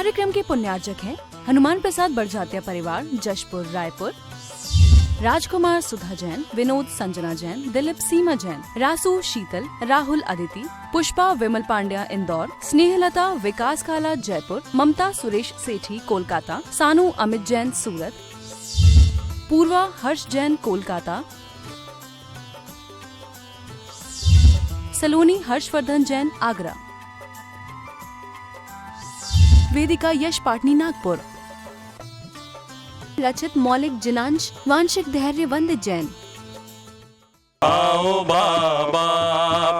कार्यक्रम के पुण्यार्चक हैं हनुमान प्रसाद बड़जात्या परिवार, जशपुर, रायपुर, राजकुमार सुधा जैन, विनोद संजना जैन, दिलीप सीमा जैन, रासू शीतल, राहुल अदिति, पुष्पा विमल पांड्या इंदौर, स्नेहलता विकास काला जयपुर, ममता सुरेश सेठी कोलकाता, सानू अमित जैन सूरत, पूर्वा हर्ष जैन कोलकाता, सलोनी हर्षवर्धन जैन आगरा, वेदिका यश पाटनी नागपुर, रचित मौलिक जिनांश वांशिक धैर्य वंदित जैन। आओ बाबा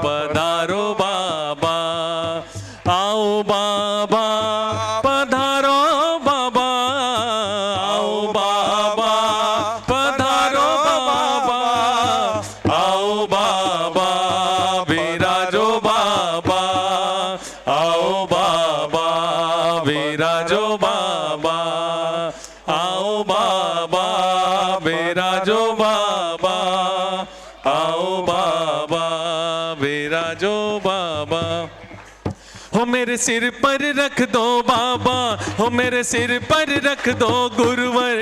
पधारो बाबा, आओ बाबा पधारो बाबा, आओ बाबा पधारो बाबा, आओ बाबा विराजो बाबा, आओ बाबा विराजो बाबा, आओ बाबा विराजो बाबा, आओ बाबा विराजो बाबा। हो मेरे सिर पर रख दो बाबा, हो मेरे सिर पर रख दो गुरुवर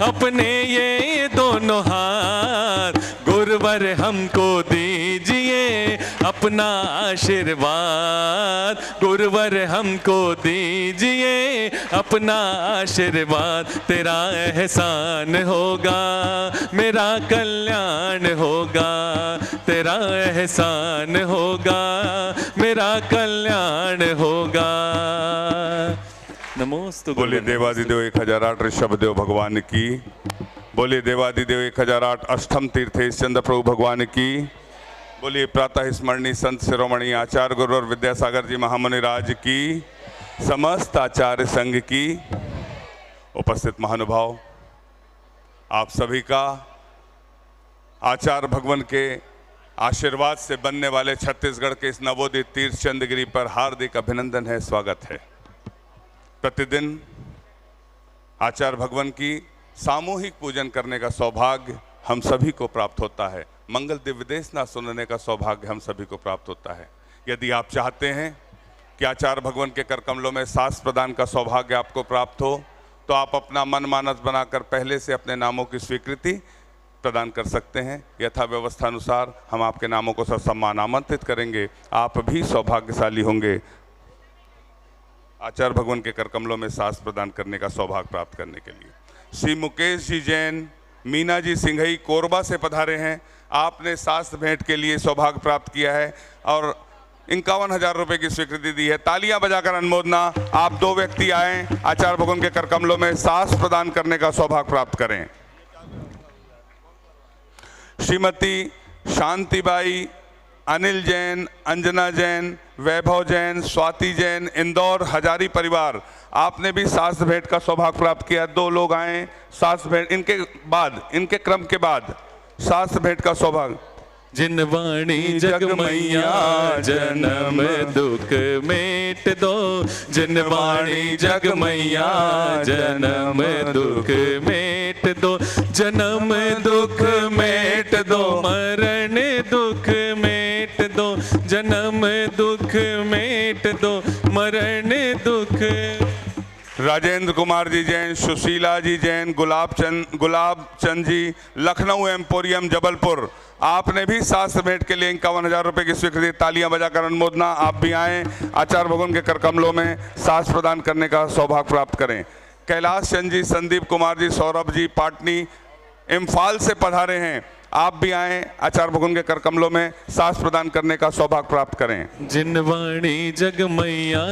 अपने ये दोनों हाथ, गुरुवर हमको दीजिए अपना आशीर्वाद, गुरुवर हमको दीजिए अपना आशीर्वाद। तेरा एहसान होगा मेरा कल्याण होगा, तेरा एहसान होगा मेरा कल्याण होगा। नमोस्तु। बोलिए देवादिदेव 1008 ऋषभदेव भगवान की, बोलिए देवादिदेव 1008 अष्टम तीर्थेश चंद्र प्रभु भगवान की, बोलिए प्रातः स्मरणीय संत शिरोमणि आचार्य गुरु और विद्यासागर जी महामुनि राज की, समस्त आचार्य संघ की, उपस्थित महानुभाव, आप सभी का आचार्य भगवान के आशीर्वाद से बनने वाले छत्तीसगढ़ के इस नवोदित तीर्थ चंद्रगिरी पर हार्दिक अभिनंदन है, स्वागत है। प्रतिदिन आचार्य भगवान की सामूहिक पूजन करने का सौभाग्य हम सभी को प्राप्त होता है, मंगल दिव्य देशना सुनने का सौभाग्य हम सभी को प्राप्त होता है। यदि आप चाहते हैं कि आचार्य भगवान के कर कमलों में सास प्रदान का सौभाग्य आपको प्राप्त हो, तो आप अपना मन मानस बनाकर पहले से अपने नामों की स्वीकृति प्रदान कर सकते हैं। यथा व्यवस्था अनुसार हम आपके नामों को ससम्मान आमंत्रित करेंगे, आप भी सौभाग्यशाली होंगे आचार्य भगवान के कर कमलों में सास प्रदान करने का सौभाग्य प्राप्त करने के लिए। श्री मुकेश जी जैन, मीना जी सिंघई कोरबा से पधारे हैं, आपने सास भेंट के लिए सौभाग्य प्राप्त किया है और 51,000 रुपये की स्वीकृति दी है। तालियां बजाकर अनुमोदना। आप दो व्यक्ति आए, आचार्य भगवान के कर कमलों में सास प्रदान करने का सौभाग्य प्राप्त करें। श्रीमती शांतिबाई, अनिल जैन, अंजना जैन, वैभव जैन, स्वाति जैन, इंदौर हजारी परिवार, आपने भी सास भेंट का सौभाग्य प्राप्त किया। दो लोग आए, सास भेंट इनके क्रम के बाद सास भेंट का सौभाग्य। जिनवाणी जगमैया जन्म दुख मेट दो, जिनवाणी जगमैया जन्म दुख मेट दो, जन्म दुख मेट दो, मरण दुख मेट दो, जन्म दुख मेट दो, मरण दुख। राजेंद्र कुमार जी जैन, सुशीला जी जैन, गुलाब चंद जी, लखनऊ एम्पोरियम जबलपुर, आपने भी सास भेंट के लिए 51,000 रुपये की स्वीकृति। तालियां बजाकर अनुमोदना। आप भी आएँ, आचार्य भगवान के कर कमलों में सास प्रदान करने का सौभाग्य प्राप्त करें। कैलाश चंद जी, संदीप कुमार जी, सौरभ जी पाटनी इम्फाल से पधारे हैं, आप भी आएँ, आचार्य भगवान के कर कमलों में सास प्रदान करने का सौभाग्य प्राप्त करें। जिनवाणी जगमैया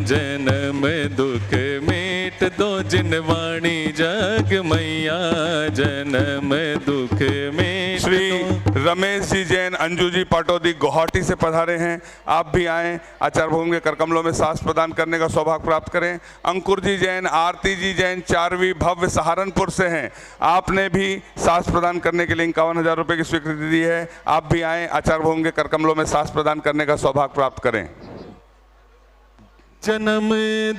जन्म दुख मेट दो, जिनवाणी जगमैया जन्म दुख मेट। श्री रमेश जी जैन, अंजू जी पाटोदी गुवाहाटी से पधारे हैं, आप भी आएँ, आचार्य भगवान के कर कमलों में सास प्रदान करने का सौभाग्य प्राप्त करें। अंकुर जी जैन, आरती जी जैन, चारवी भव्य सहारनपुर से हैं, आपने भी सास प्रदान करने के लिए 51,000 रुपये की स्वीकृति दी है, आप भी आएँ, आचार्य भगवान के कर कमलों में सास प्रदान करने का सौभाग्य प्राप्त करें। जन्म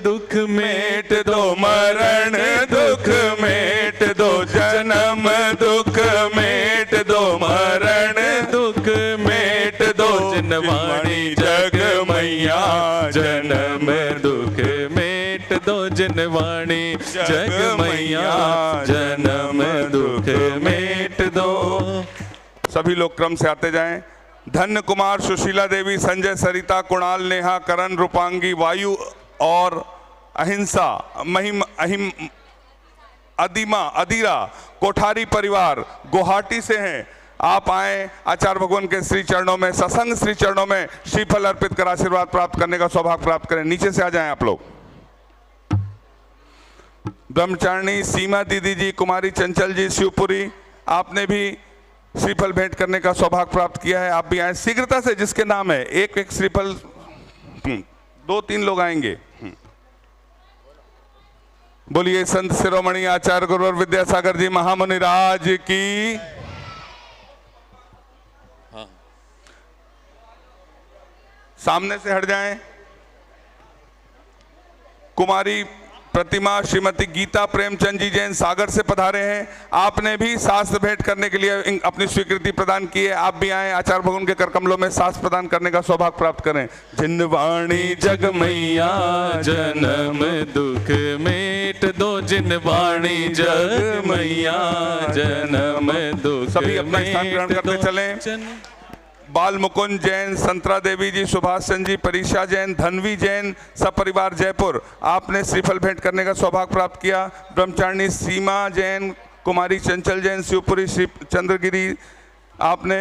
दुख मेट दो, मरण दुख मेट दो, जन्म दुख मेट दो, मरण दुख मेट दो, जिनवाणी जग मैया जन्म दुख मेट दो, वाणी जग मैया जन्म दुख मेट दो। सभी लोग क्रम से आते जाएं। धन्य कुमार, सुशीला देवी, संजय, सरिता, कुणाल, नेहा, करण, रूपांगी, वायु और अहिंसा, महिम, अहिम, अदिमा, अदीरा कोठारी परिवार गुवाहाटी से हैं। आप आए आचार्य भगवान के श्री चरणों में, सत्संग श्री चरणों में श्रीफल अर्पित कर आशीर्वाद प्राप्त करने का सौभाग्य प्राप्त करें। नीचे से आ जाएं आप लोग। ब्रह्मचारिणी सीमा दीदी जी, कुमारी चंचल जी, शिवपुरी, आपने भी श्रीफल भेंट करने का सौभाग्य प्राप्त किया है। आप भी आए शीघ्रता से, जिसके नाम है एक एक श्रीफल, 2-3 लोग आएंगे। बोलिए संत शिरोमणि आचार्य गुरुवर विद्यासागर जी महामुनि राज की। सामने से हट जाएं। कुमारी प्रतिमा श्रीमती गीता प्रेमचंद जी जैन सागर से पधारे हैं। आपने भी शास्त्र भेंट करने के लिए अपनी स्वीकृति प्रदान की है। आप भी आए आचार्य भगवान के कर कमलों में शास्त्र प्रदान करने का सौभाग्य प्राप्त करें। जिन वाणी जग मैया जन्म दुख मेट दो, जिन वाणी जग मैया जन्म दुख। सभी अपना स्थान ग्रहण करते चलें। बाल मुकुंद जैन, संतरा देवी जी, सुभाष चंद जी, परीक्षा जैन, धनवी जैन, सपरिवार जयपुर, आपने श्रीफल भेंट करने का सौभाग्य प्राप्त किया। ब्रह्मचारिणी सीमा जैन, कुमारी चंचल जैन, शिवपुरी श्री चंद्रगिरी, आपने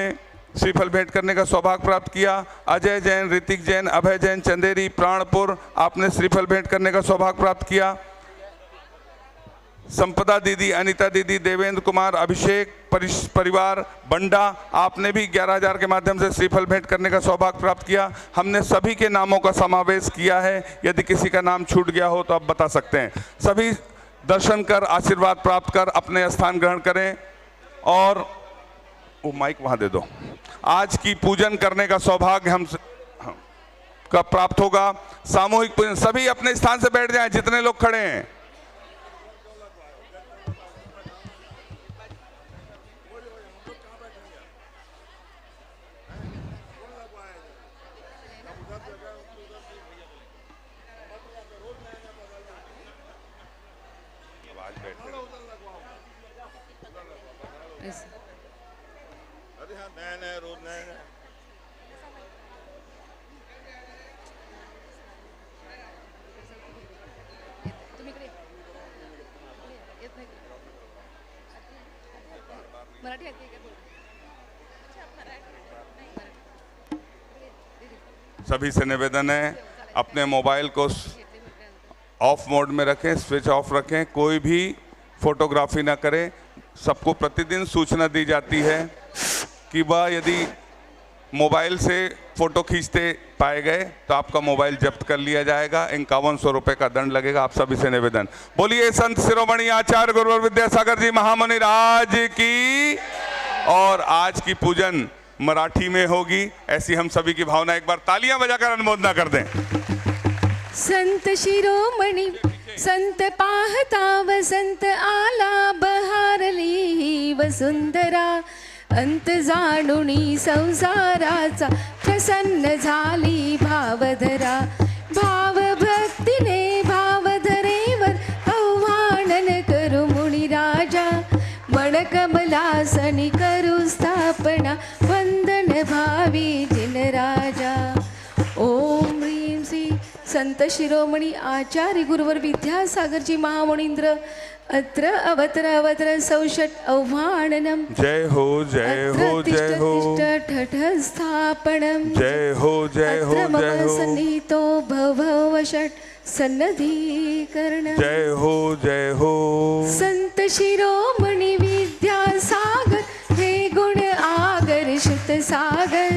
श्रीफल भेंट करने का सौभाग्य प्राप्त किया। अजय जैन, ऋतिक जैन, अभय जैन, चंदेरी, प्राणपुर, आपने श्रीफल भेंट करने का सौभाग्य प्राप्त किया। संपदा दीदी, अनीता दीदी, देवेंद्र कुमार, अभिषेक परिवार बंडा, आपने भी 11,000 के माध्यम से श्रीफल भेंट करने का सौभाग्य प्राप्त किया। हमने सभी के नामों का समावेश किया है। यदि किसी का नाम छूट गया हो तो आप बता सकते हैं। सभी दर्शन कर आशीर्वाद प्राप्त कर अपने स्थान ग्रहण करें और वो माइक वहां दे दो। आज की पूजन करने का सौभाग्य हम का प्राप्त होगा। सामूहिक पूजन, सभी अपने स्थान से बैठ जाएं जितने लोग खड़े हैं। सभी से निवेदन है अपने मोबाइल को ऑफ मोड में रखें, स्विच ऑफ रखें, कोई भी फोटोग्राफी ना करें। सबको प्रतिदिन सूचना दी जाती है कि वह यदि मोबाइल से फोटो खींचते पाए गए तो आपका मोबाइल जब्त कर लिया जाएगा। 5100 रुपये का दंड लगेगा। आप सभी से निवेदन, बोलिए संत शिरोमणि आचार्य गुरुवर विद्यासागर जी महामुनि राज की। और आज की पूजन मराठी में होगी, ऐसी हम सभी की भावना। एक बार तालियां बजाकर अनुमोदना कर दें। संत शिरोमणी संत पाहता वसंत आला, बहारली वसुंधरा, अंत जाणुनी संसाराचा, प्रसन्न झाली भावधरा। भाव भक्तीने भावधरेवर आव्हानन करू मुनी राजा, मन कमलासनी करू स्थापना, वंदन भावी जिन राजा। ओम ह्रीं श्री संत शिरोमणी आचार्य गुरुवर विद्यासागर जी महामुनींद्र अत्र अवतर अवतर सौषट आह्वाननम। जय हो जय हो जय हो। ठठ स्थापनम। जय हो जय हो जय हो। सन्निहितो भववषट सन्नधीकरण। जय हो जय हो। संत शिरोमणि विद्यासागर, हे गुण आगर शुत सागर,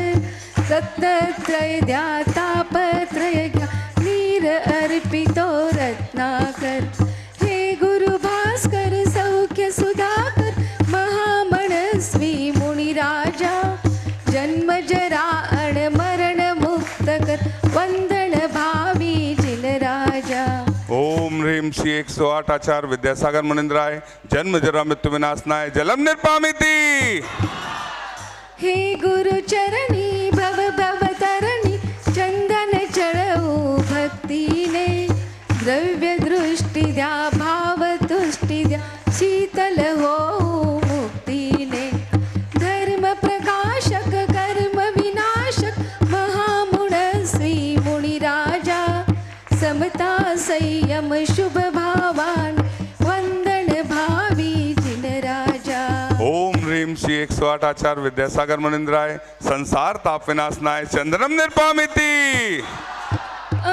रत्नत्रय द्यातापत्रय घ्या, नीर अर्पितो रत्नाकर। हे गुरु भास्कर सौख्य सुधाकर, महामनस्वी मुनि राजा, जन्म जरा अण मरण मुक्त कर, वंदन भावी जिन राजा। ओम ह्रीं श्री 108 आचार्य विद्यासागर मुनिंद्राय, जन्म जरा मृत्यु विनाशनाय, जलम निर्पामिति। हे गुरु चरणी भव भव तरणी, चंदन चढ़ऊ भक्ति ने, द्रव्य दृष्टि ध्यान शीतल हो मुक्तीने धर्म प्रकाशक कर्म विनाशक महामुण श्री मुनिराजा समता संयम शुभ भावान वंदन भावी जिन राजा. ओम ह्रीं श्री 108 आचार्य विद्यासागर मुनींद्राय संसार ताप विनाशनाय चंद्रम निर्पामिति.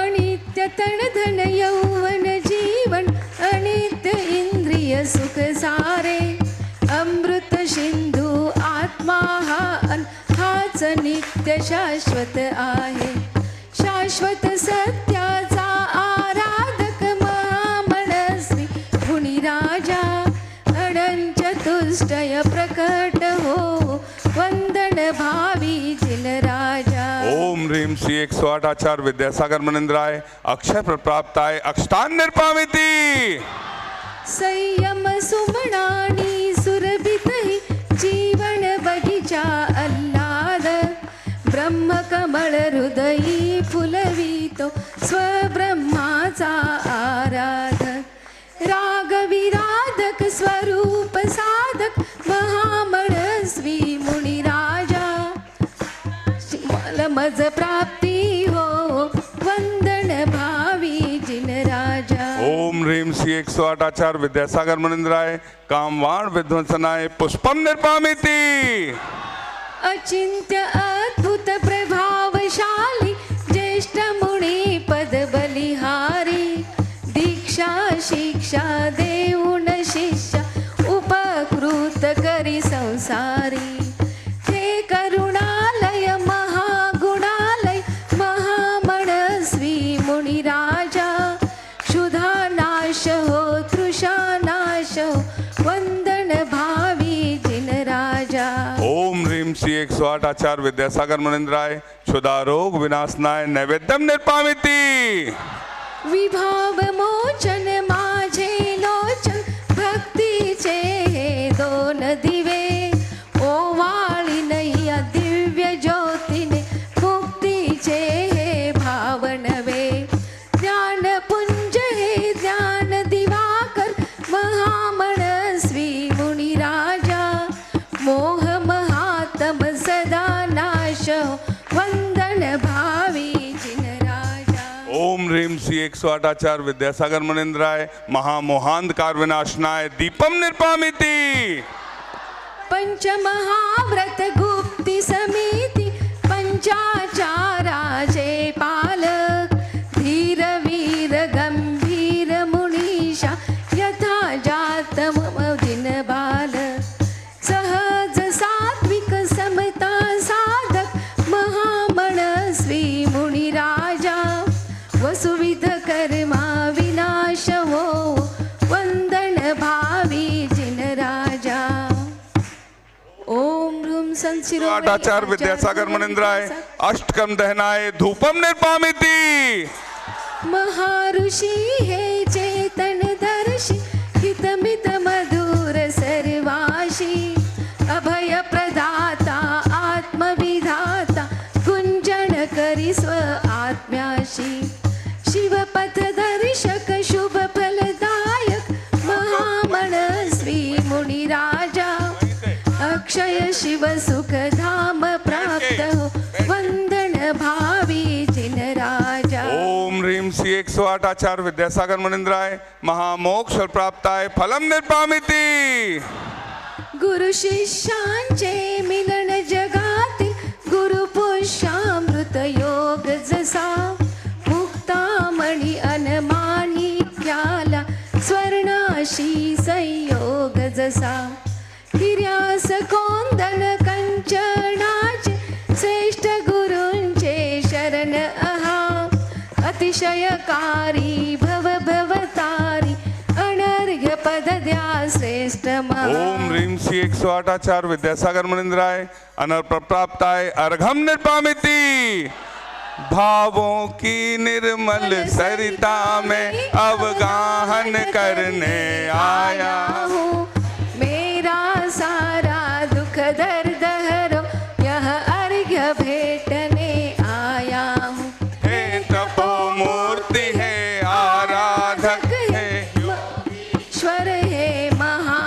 अनित्य तन धन यौवन जीवन अनित्य इंद्रिय सुख सारे अमृत सिंधू आत्मा हाच नित्य शाश्वत आहे. शाश्वत सत्याचा आराधक महामनस्वी मुनिराजा अनंत चतुष्टय प्रकट हो वंदन भावी जिन राजा. ओम ह्रीं श्री 108 आचार्य विद्यासागर मुनींद्राय अक्षय प्राप्ताय अक्षतान निर्पामिति. संयम सुमनानी सुरभितहि जीवन बगीचा आल्हाद ब्रह्म कमळ हृदयी फुलवितो स्वब्रह्माचा आराधक राग विराधक स्वरूप साधक महामनस्वी मुनिराजा मज प्राप्ती हो वंदन भावी जिन राजा. ओम ह्रीं श्री 108 आचार्य विद्यासागर मुनींद्राय कामवाण विध्वंसनाय पुष्पम निर्पामिति. अचिंत्य अद्भुत प्रभावशाली ज्येष्ठ मुनी पद बलिहारी दीक्षा शिक्षा देऊन शिष्य उपकृत करी संसारी. हे करुणालय महागुणालय महामनस्वी मुनिराजा क्षुधा नाश हो तृषा नाश हो वंदन भावी जिन राजा. ओम ह्रीं श्री 108 आचार्य विद्यासागर मुनींद्राय क्षुधा रोग विनाशनाय नैवेद्यम निर्पामिति. विभाव मोचन माझे लोचन भक्तीचे हे दोन दिवे ओवाळी नैया दिव्य ज्योतीने मुक्तीचे हे भाव नवे. ज्ञानपुंज हे ज्ञान दिवाकर महामनस्वी मुनिराजा मोह महात्म सदा नाश वंदन भावी जिन राजा. ओम ह्रीं श्री 108 आचार्य विद्यासागर मुनींद्राय महामोहांधकार विनाशनाय दीपम निर्पामिति. पंचमहाव्रत गुप्ती समिती पंचाचाराचे पालक धीर वीर गंभीर मुनीषा यथा जात दिन बालक सहज सात्विक समता साधक महामनस्वी मुनिराजा वसुविध कर्मा विनाश हो वंदन भावी जिन राजा. ओम ह्रूं संशिरोमणि आचार्य विद्यासागर मुनींद्राय अष्टकम दहनाय धूपम निर्पामिति. महाऋषी हे चेतन दर्शी हितमित मधुर सर्वाशी अभय प्रदाता आत्मविधाता गुंजन करी स्व आत्म्याशी शिवपथ दर्शक शुभ फलदायक महामनस्वी मुनिराजा अक्षय शिव सुख धाम प्राप्त हो वंदन भावी जिन राजा. ओम ह्रीं श्री 108 आचार्य विद्यासागर मुनींद्राय महामोक्ष प्राप्ताय फलम निर्पामिति. गुरु शिष्यांचे मिलन जगातील गुरु पुष्यामृत योग जसा मुक्तामणी अनमानी क्याला स्वर्णाशी संयोग जसा हिर्यास कोंदन कंचनाचे श्रेष्ठ गुरूंचे शरण अहा अतिशयकारी भव भवतारी अनर्घ्य पद द्या श्रेष्ठ महा. ओम ह्रीं श्री 108 आचार्य विद्यासागर मुनींद्राय अनर्घ प्राप्ताय अर्घम निर्पामिति. भावों की निर्मल सरिता में अवगाहन करने आया हूँ मेरा सारा दुख दर्द हरो यह अर्घ्य भेटने आया हूँ. हे तपो मूर्ति है आराधक है ईश्वर हे महा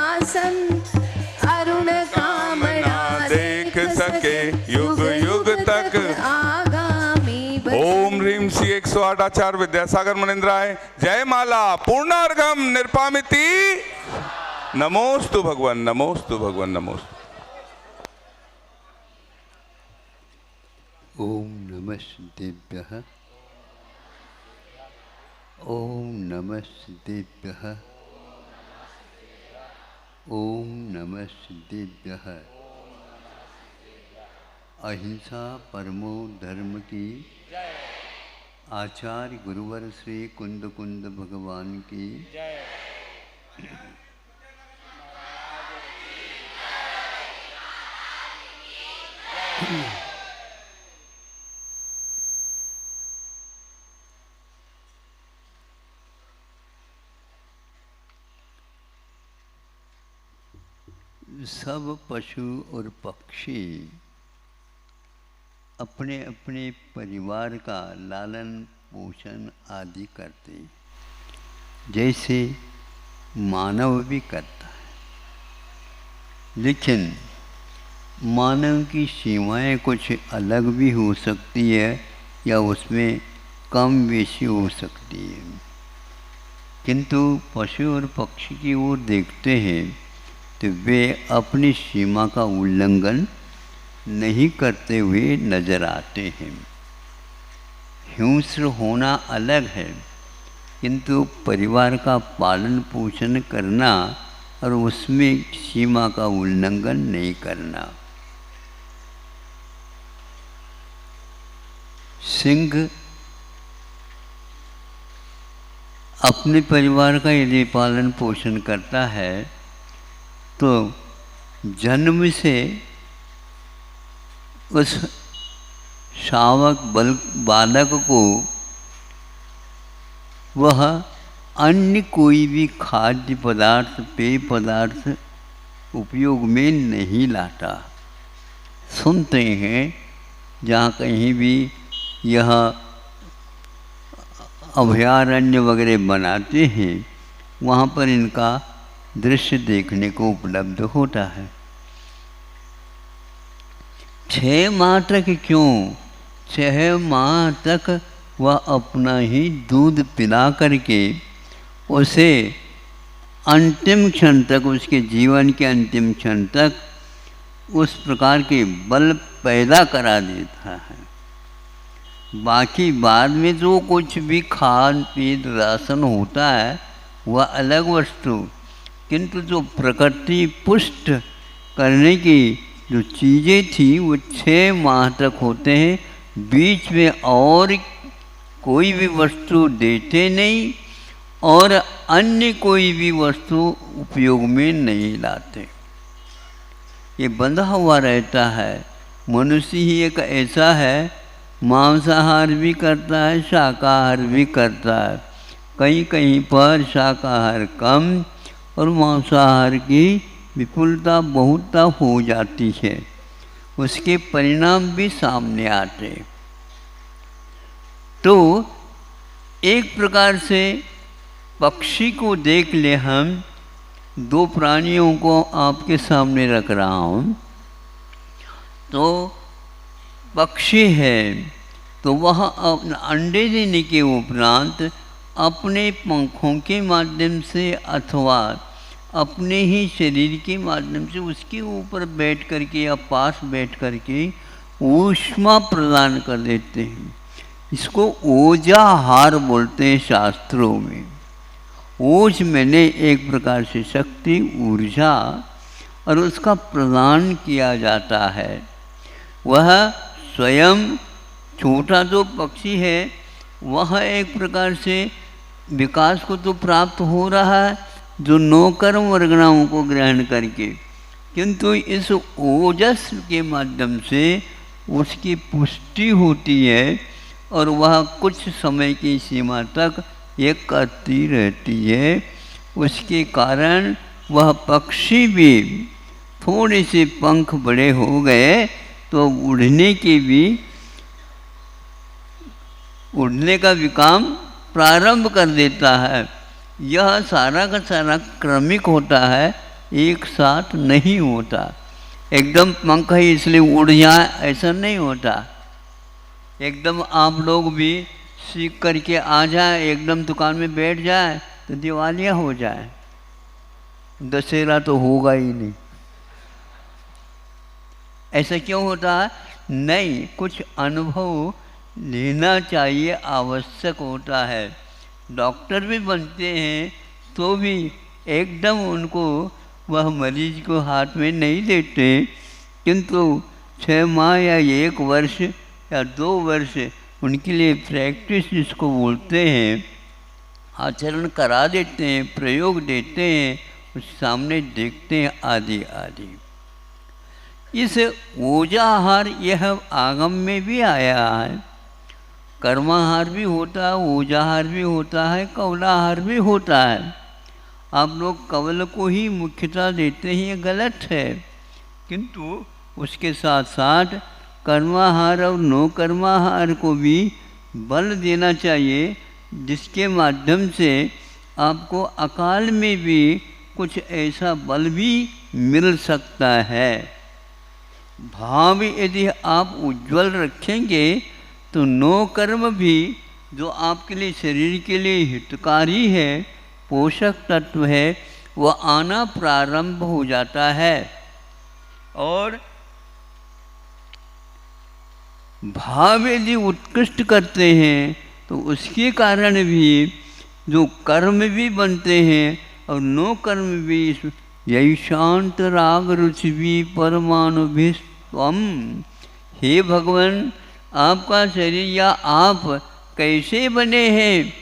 अरुण कामना देख सके युग युग तक आगामी ओम ह्रीम श्री 108 आचार्य विद्यासागर मुनिंद्राय जय माला पूर्णार्घम निर्पामिति नमोस्तु भगवान नमोस्तु भगवान नमोस्तु। ओम नमः सिद्धेभ्यः ओम नमः सिद्धेभ्यः ओम नमः सिद्धेभ्यः। अहिंसा परमो धर्म की आचार्य गुरुवर श्री कुंद कुंद भगवान की सब पशु और पक्षी अपने अपने परिवार का लालन पोषण आदि करते हैं, जैसे मानव भी करता है। लेकिन मानव की सीमाएं कुछ अलग भी हो सकती है या उसमें कम बेशी हो सकती है, किंतु पशु और पक्षी की ओर देखते हैं तो वे अपनी सीमा का उल्लंघन नहीं करते हुए नजर आते हैं। हिंस्र होना अलग है, किंतु परिवार का पालन पोषण करना और उसमें सीमा का उल्लंघन नहीं करना। सिंह अपने परिवार का यदि पालन पोषण करता है तो जन्म से उस शावक बालक को वह अन्य कोई भी खाद्य पदार्थ पेय पदार्थ उपयोग में नहीं लाता। सुनते हैं जहाँ कहीं भी यह अभयारण्य वगैरह बनाते हैं वहाँ पर इनका दृश्य देखने को उपलब्ध होता है। 6 माह तक क्यों, 6 माह तक वह अपना ही दूध पिला करके उसे अंतिम क्षण तक, उसके जीवन के अंतिम क्षण तक उस प्रकार के बल पैदा करा देता है। बाकी बाद में जो कुछ भी खान पीन राशन होता है वह अलग वस्तु, किंतु जो प्रकृति पुष्ट करने की जो चीज़ें थी वो 6 माह तक होते हैं। बीच में और कोई भी वस्तु देते नहीं और अन्य कोई भी वस्तु उपयोग में नहीं लाते। ये बंधा हुआ रहता है। मनुष्य ही एक ऐसा है, मांसाहार भी करता है, शाकाहार भी करता है। कहीं कहीं पर शाकाहार कम और मांसाहार की विपुलता बहुतता हो जाती है, उसके परिणाम भी सामने आते। तो एक प्रकार से पक्षी को देख ले, हम 2 प्राणियों को आपके सामने रख रहा हूँ। तो पक्षी है तो वह अंडे देने के उपरांत अपने पंखों के माध्यम से अथवा अपने ही शरीर के माध्यम से उसके ऊपर बैठ करके या पास बैठ करके ऊष्मा प्रदान कर देते हैं। इसको ओजाहार बोलते हैं शास्त्रों में। ओज मैंने एक प्रकार से शक्ति, ऊर्जा, और उसका प्रदान किया जाता है। वह स्वयं छोटा जो पक्षी है वह एक प्रकार से विकास को तो प्राप्त हो रहा है जो नौकर वर्गणाओं को ग्रहण करके, किंतु इस ओजस के माध्यम से उसकी पुष्टि होती है और वह कुछ समय की सीमा तक ये करती रहती है। उसके कारण वह पक्षी भी थोड़े से पंख बड़े हो गए तो उड़ने का भी काम प्रारंभ कर देता है। यह सारा का सारा क्रमिक होता है। एक साथ नहीं होता। एकदम पंख ही इसलिए उड़ जाए ऐसा नहीं होता। एकदम आप लोग भी सीख करके आ जाए, एकदम दुकान में बैठ जाए तो दिवालिया हो जाए, दशहरा तो होगा ही नहीं। ऐसा क्यों होता है? नहीं, कुछ अनुभव लेना चाहिए, आवश्यक होता है। डॉक्टर भी बनते हैं तो भी एकदम उनको वह मरीज को हाथ में नहीं देते, किंतु 6 माह या 1 वर्ष या 2 वर्ष उनके लिए प्रैक्टिस जिसको बोलते हैं, आचरण करा देते हैं, प्रयोग देते हैं, उस सामने देखते हैं आदि आदि। इस ओजाहार यह आगम में भी आया है। कर्माहार भी होता है, ओजाहार भी होता है, कवलाहार भी होता है। आप लोग कवल को ही मुख्यता देते हैं, ये गलत है। किंतु उसके साथ साथ कर्माहार और नो कर्माहार को भी बल देना चाहिए, जिसके माध्यम से आपको अकाल में भी कुछ ऐसा बल भी मिल सकता है। भाव यदि आप उज्ज्वल रखेंगे तो नो कर्म भी जो आपके लिए शरीर के लिए हितकारी है, पोषक तत्व है, वह आना प्रारंभ हो जाता है। और भाव यदि उत्कृष्ट करते हैं तो उसके कारण भी जो कर्म भी बनते हैं और नो कर्म भी, यही शांत राग रुचि भी परमाणुभिस्त्वम। हे भगवान, आपका शरीर या आप कैसे बने हैं,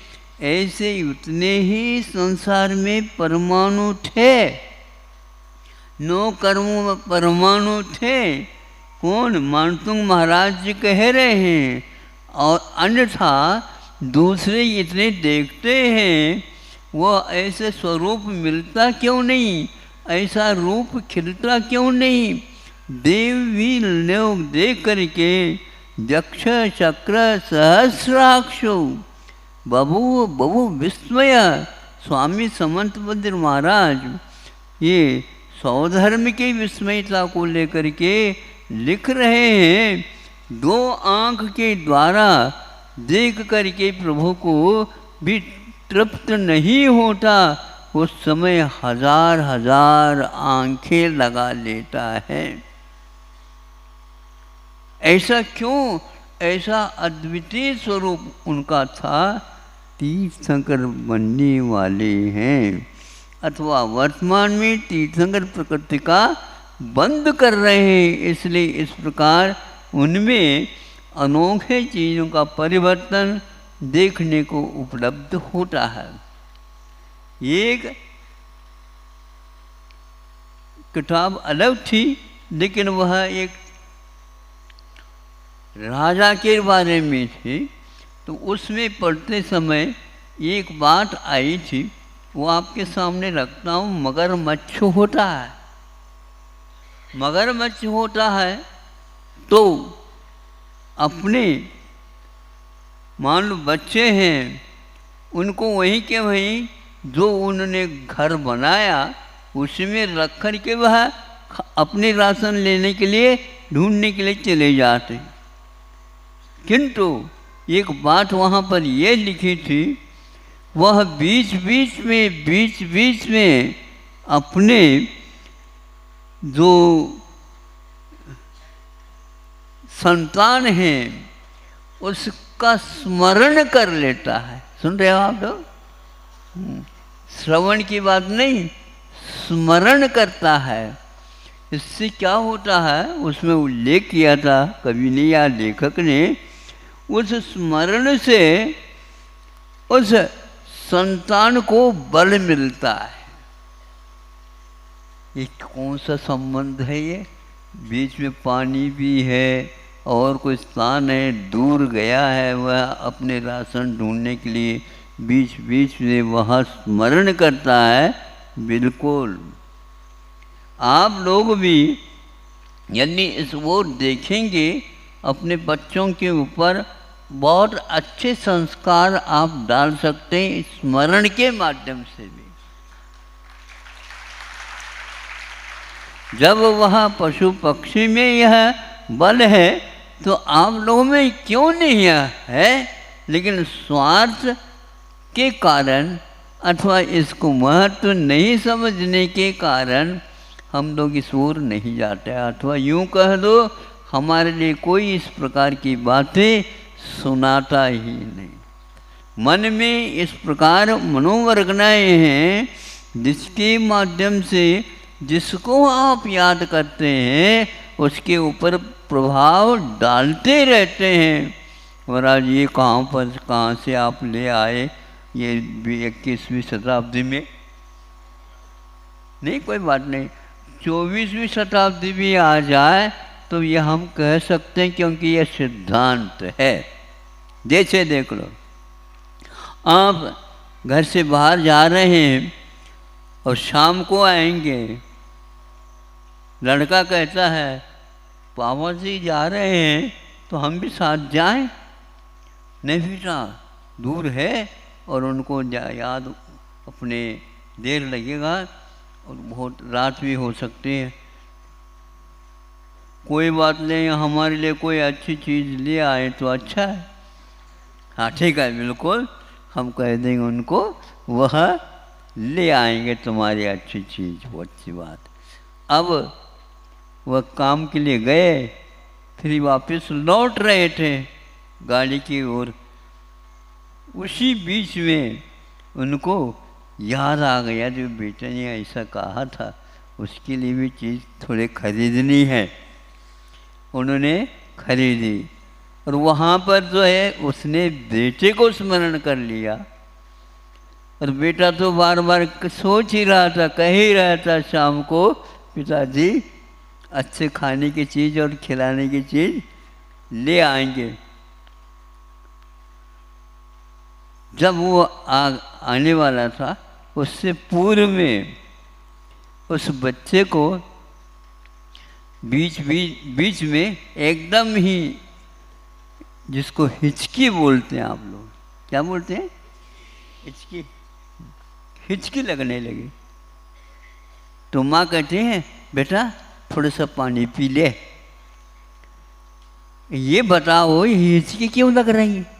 ऐसे उतने ही संसार में परमाणु थे। नो कर्म परमाणु थे। कौन? मानतुंग महाराज जी कह रहे हैं। और अन्यथा दूसरे इतने देखते हैं, वह ऐसे स्वरूप मिलता क्यों नहीं, ऐसा रूप खिलता क्यों नहीं? देव भी लोग देख करके यक्ष चक्र सहस्राक्षो बबू बबू विस्मय। स्वामी समंत बद्र महाराज ये सौधर्म की विस्मयता को लेकर के लिख रहे हैं। 2 आँख के द्वारा देख करके प्रभु को भी तृप्त नहीं होता, उस समय 1000 आंखें लगा लेता है। ऐसा क्यों? ऐसा अद्वितीय स्वरूप उनका था। तीर्थंकर बनने वाले हैं अथवा वर्तमान में तीर्थंकर प्रकृति का बंद कर रहे हैं, इसलिए इस प्रकार उनमें अनोखे चीज़ों का परिवर्तन देखने को उपलब्ध होता है। एक किताब अलग थी, लेकिन वह एक राजा के बारे में थी, तो उसमें पढ़ते समय एक बात आई थी, वो आपके सामने रखता हूँ। मगरमच्छ होता है, मगरमच्छ होता है तो अपने मान लो बच्चे हैं, उनको वहीं के वहीं जो उन्होंने घर बनाया उसमें रख कर के वह अपने राशन लेने के लिए ढूंढने के लिए चले जाते। किंतु एक बात वहाँ पर ये लिखी थी, वह बीच बीच में अपने जो संतान हैं उसका स्मरण कर लेता है। सुन रहे हो आप लोग? श्रवण की बात नहीं, स्मरण करता है। इससे क्या होता है, उसमें उल्लेख किया था कवि ने या लेखक ने, उस स्मरण से उस संतान को बल मिलता है। ये कौन सा संबंध है? ये बीच में पानी भी है और कोई स्थान है, दूर गया है वह अपने राशन ढूंढने के लिए, बीच में वह स्मरण करता है। बिल्कुल आप लोग भी यदि इस वो देखेंगे, अपने बच्चों के ऊपर बहुत अच्छे संस्कार आप डाल सकते हैं स्मरण के माध्यम से भी। जब वह पशु पक्षी में यह बल है तो आप लोगों में क्यों नहीं है? लेकिन स्वार्थ के कारण अथवा इसको महत्व नहीं समझने के कारण हम लोग इस ओर नहीं जाते, अथवा यूँ कह दो हमारे लिए कोई इस प्रकार की बातें सुनाता ही नहीं। मन में इस प्रकार मनोवरगनाएँ हैं जिसके माध्यम से जिसको आप याद करते हैं उसके ऊपर प्रभाव डालते रहते हैं। और आज ये कहाँ से आप ले आए ये 21वीं शताब्दी में? नहीं, कोई बात नहीं, 24वीं शताब्दी भी आ जाए तो ये हम कह सकते हैं, क्योंकि ये सिद्धांत है। जैसे देख लो, आप घर से बाहर जा रहे हैं और शाम को आएंगे, लड़का कहता है पापा जी जा रहे हैं तो हम भी साथ जाएं? नहीं बेटा, दूर है और उनको याद अपने देर लगेगा और बहुत रात भी हो सकती है। कोई बात नहीं, हमारे लिए कोई अच्छी चीज़ ले आए तो अच्छा है। हाँ ठीक है, बिल्कुल हम कह देंगे उनको, वह ले आएंगे तुम्हारी अच्छी चीज़, वो अच्छी बात। अब वह काम के लिए गए, फिर वापस लौट रहे थे गाड़ी की ओर। उसी बीच में उनको याद आ गया जो बेटे ने ऐसा कहा था, उसके लिए भी चीज़ थोड़े खरीदनी है। उन्होंने खरीदी और वहाँ पर जो है उसने बेटे को स्मरण कर लिया। और बेटा तो बार बार सोच ही रहा था, कह ही रहा था शाम को, पिताजी अच्छे खाने की चीज़ और खिलाने की चीज़ ले आएंगे। जब वो आने वाला था उससे पूर्व में उस बच्चे को बीच में एकदम ही, जिसको हिचकी बोलते हैं आप लोग, क्या बोलते हैं? हिचकी लगने लगी। तो माँ कहते हैं बेटा थोड़ा सा पानी पी ले। ये बताओ ये हिचकी क्यों लग रही है?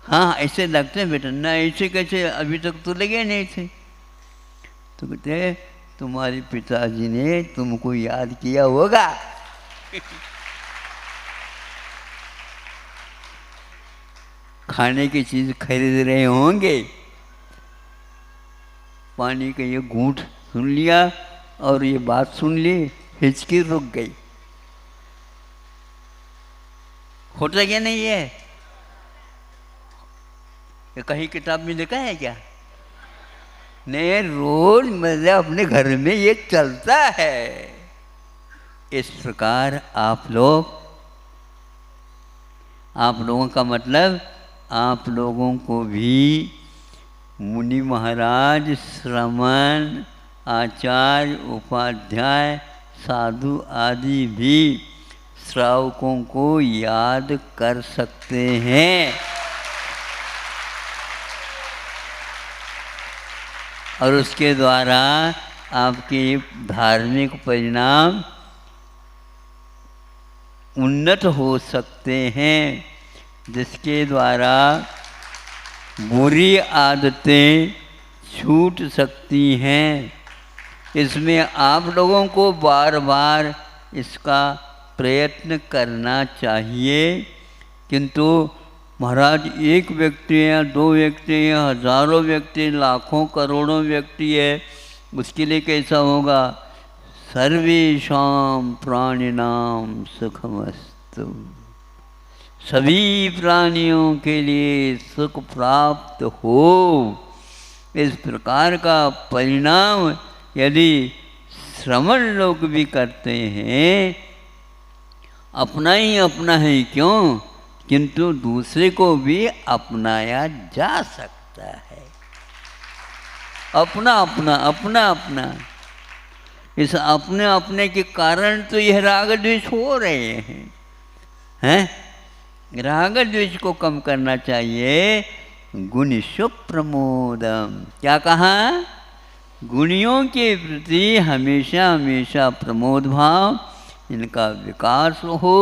हाँ ऐसे लगते हैं बेटा। ना ऐसे कैसे, अभी तक तो लगे नहीं थे। तो कहते तुम्हारे पिताजी ने तुमको याद किया होगा। खाने की चीज खरीद रहे होंगे। पानी का ये घूंट सुन लिया और ये बात सुन ली, हिचकी रुक गई। होता क्या नहीं है? ये कहीं किताब में लिखा है क्या? नहीं, रोज मतलब अपने घर में ये चलता है। इस प्रकार आप लोगों का मतलब, आप लोगों को भी मुनि महाराज, श्रमण, आचार्य, उपाध्याय, साधु आदि भी श्रावकों को याद कर सकते हैं। और उसके द्वारा आपके धार्मिक परिणाम उन्नत हो सकते हैं, जिसके द्वारा बुरी आदतें छूट सकती हैं। इसमें आप लोगों को बार बार इसका प्रयत्न करना चाहिए। किंतु महाराज एक व्यक्ति है, दो व्यक्ति हैं, हजारों व्यक्ति, लाखों करोड़ों व्यक्ति है, उसके लिए कैसा होगा? सर्वेषां प्राणिनां सुखमस्तु, सभी प्राणियों के लिए सुख प्राप्त हो। इस प्रकार का परिणाम यदि श्रमण लोग भी करते हैं, अपना ही अपना है क्यों, किंतु दूसरे को भी अपनाया जा सकता है। अपना अपना अपना अपना, इस अपने अपने के कारण तो यह राग द्वेष हो रहे हैं। राग द्वेष को कम करना चाहिए। गुणेषु प्रमोदम, क्या कहा? गुणियों के प्रति हमेशा हमेशा प्रमोद भाव, इनका विकास हो,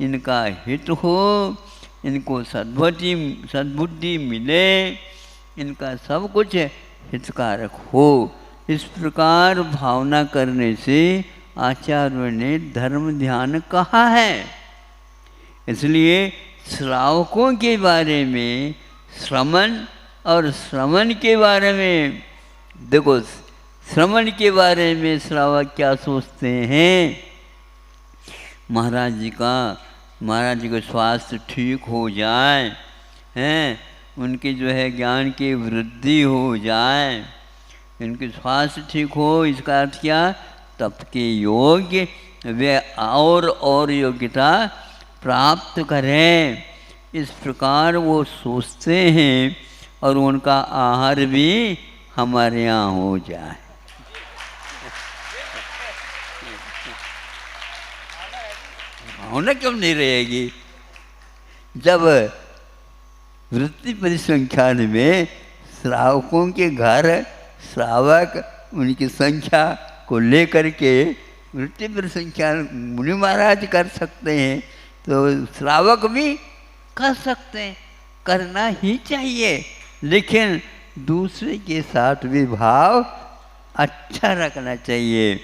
इनका हित हो, इनको सद्बुद्धि मिले, इनका सब कुछ हितकारक हो। इस प्रकार भावना करने से आचार्यों ने धर्म ध्यान कहा है। इसलिए श्रावकों के बारे में श्रमण और श्रवण के बारे में, देखो श्रवण के बारे में श्रावक क्या सोचते हैं, महाराज जी का स्वास्थ्य ठीक हो जाए, हैं, उनके जो है ज्ञान की वृद्धि हो जाए, उनके स्वास्थ्य ठीक हो, इसका अर्थ क्या, तप के योग्य वे और योग्यता प्राप्त करें, इस प्रकार वो सोचते हैं और उनका आहार भी हमारे यहाँ हो जाए। भावना क्यों नहीं रहेगी? जब वृत्ति परिसंख्यान में श्रावकों के घर श्रावक उनकी संख्या को लेकर के वृत्ति परिसंख्यान मुनि महाराज कर सकते हैं, तो श्रावक भी कर सकते हैं, करना ही चाहिए, लेकिन दूसरे के साथ भी भाव अच्छा रखना चाहिए,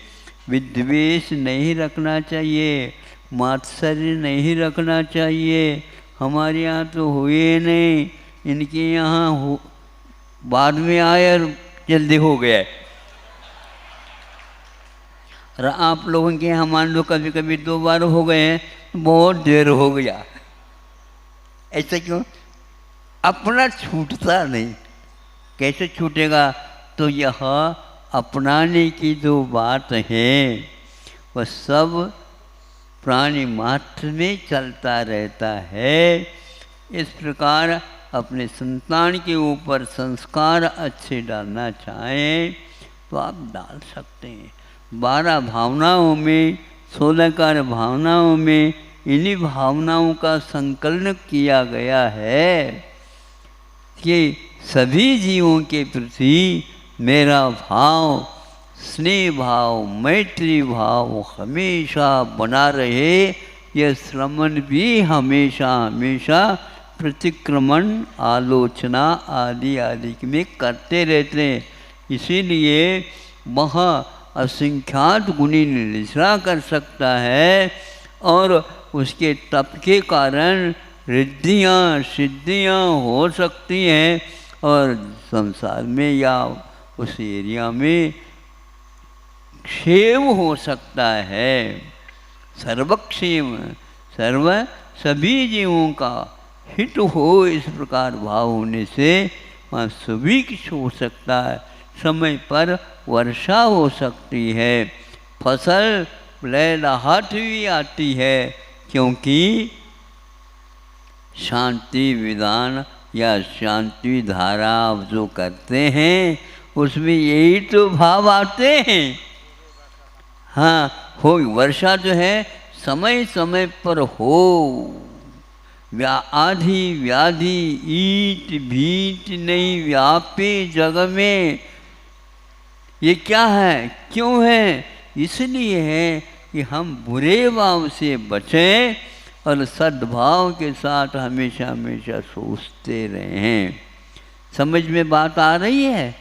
विद्वेष नहीं रखना चाहिए, मात्सर्य नहीं रखना चाहिए। हमारे यहाँ तो हुए नहीं, इनके यहाँ हो, बाद में आए और जल्दी हो गया। और आप लोगों के यहाँ मान लो कभी कभी 2 बार हो गए हैं, बहुत देर हो गया। ऐसा क्यों? अपना छूटता नहीं। कैसे छूटेगा? तो यह अपनाने की जो बात है वह सब प्राणी मात्र में चलता रहता है। इस प्रकार अपने संतान के ऊपर संस्कार अच्छे डालना चाहें तो आप डाल सकते हैं। 12 भावनाओं में 16 कार भावनाओं में इन्हीं भावनाओं का संकलन किया गया है कि सभी जीवों के प्रति मेरा भाव, स्नेह भाव, मैत्री भाव हमेशा बना रहे। यह श्रमण भी हमेशा हमेशा प्रतिक्रमण, आलोचना आदि आदि में करते रहते हैं। इसीलिए वह असंख्यात गुणी निश्रा कर सकता है और उसके तप के कारण रिद्धियाँ सिद्धियाँ हो सकती हैं और संसार में या उस एरिया में क्षेम हो सकता है। सर्वक्षेम, सभी जीवों का हित हो, इस प्रकार भाव होने से वहाँ सभी कुछ हो सकता है। समय पर वर्षा हो सकती है, फसल लहलहाट भी आती है, क्योंकि शांति विधान या शांति धारा आप जो करते हैं उसमें यही तो भाव आते हैं। हाँ, हो वर्षा जो है समय समय पर हो, आधी व्याधि ईट भीट नहीं व्यापे जग में। ये क्या है, क्यों है? इसलिए है कि हम बुरे भाव से बचें और सद्भाव के साथ हमेशा हमेशा सोचते रहें। समझ में बात आ रही है?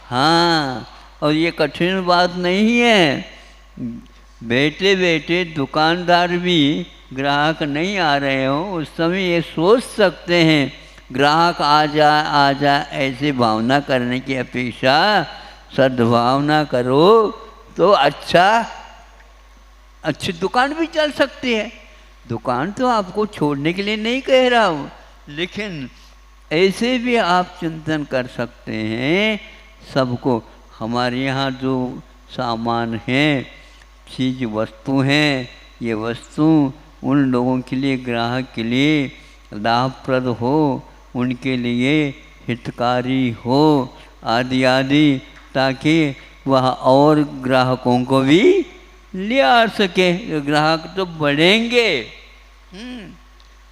हाँ, और ये कठिन बात नहीं है। बैठे बैठे दुकानदार भी ग्राहक नहीं आ रहे हो उस समय ये सोच सकते हैं ग्राहक आ जा, ऐसे भावना करने की अपेक्षा सद्भावना करो तो अच्छी दुकान भी चल सकती है। दुकान तो आपको छोड़ने के लिए नहीं कह रहा हूँ, लेकिन ऐसे भी आप चिंतन कर सकते हैं। सबको हमारे यहाँ जो सामान हैं, चीज़ वस्तु हैं, ये वस्तु उन लोगों के लिए, ग्राहक के लिए लाभप्रद हो, उनके लिए हितकारी हो आदि आदि, ताकि वह और ग्राहकों को भी ले आ सके। ग्राहक तो बढ़ेंगे।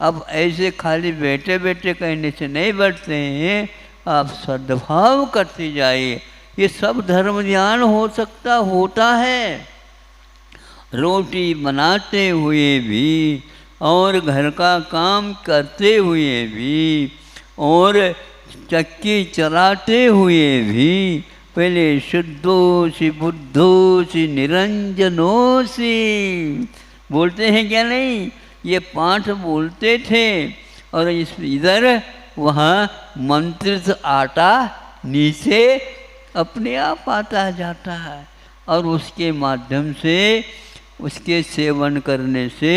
अब ऐसे खाली बैठे बैठे कहने से नहीं बढ़ते हैं, आप सद्भाव करते जाइए। ये सब धर्म ज्ञान होता है। रोटी बनाते हुए भी और घर का काम करते हुए भी और चक्की चलाते हुए भी पहले शुद्धोसी बुद्धोसी निरंजनोसी बोलते हैं क्या नहीं, ये पाठ बोलते थे। और इधर वहाँ मंत्रित आटा नीचे अपने आप आता जाता है और उसके माध्यम से उसके सेवन करने से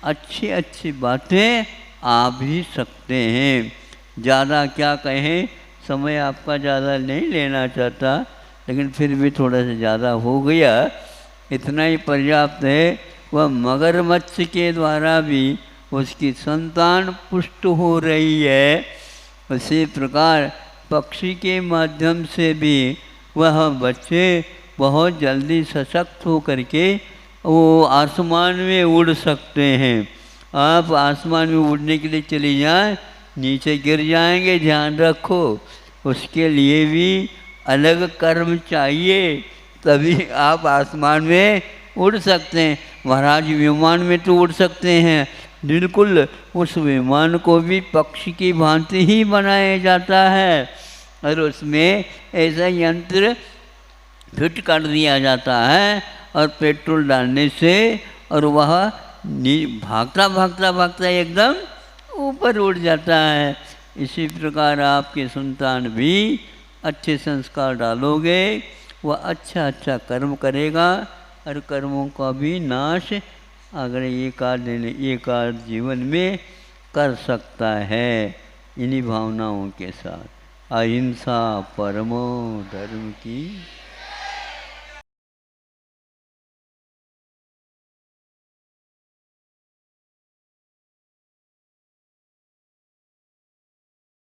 अच्छी अच्छी बातें आ भी सकते हैं। ज़्यादा क्या कहें, समय आपका ज़्यादा नहीं लेना चाहता, लेकिन फिर भी थोड़ा सा ज़्यादा हो गया, इतना ही पर्याप्त है। वह मगरमच्छ के द्वारा भी उसकी संतान पुष्ट हो रही है, उसी प्रकार पक्षी के माध्यम से भी वह बच्चे बहुत जल्दी सशक्त हो करके वो आसमान में उड़ सकते हैं। आप आसमान में उड़ने के लिए चली जाएं, नीचे गिर जाएंगे, ध्यान रखो। उसके लिए भी अलग कर्म चाहिए, तभी आप आसमान में उड़ सकते हैं। महाराज विमान में तो उड़ सकते हैं, बिल्कुल उस विमान को भी पक्षी की भांति ही बनाया जाता है और उसमें ऐसा यंत्र फिट कर दिया जाता है और पेट्रोल डालने से और वह भागता भागता भागता एकदम ऊपर उड़ जाता है। इसी प्रकार आपकी संतान भी अच्छे संस्कार डालोगे, वह अच्छा अच्छा कर्म करेगा और कर्मों का भी नाश अगर एक आध जीवन में कर सकता है। इन्हीं भावनाओं के साथ अहिंसा परमो धर्म की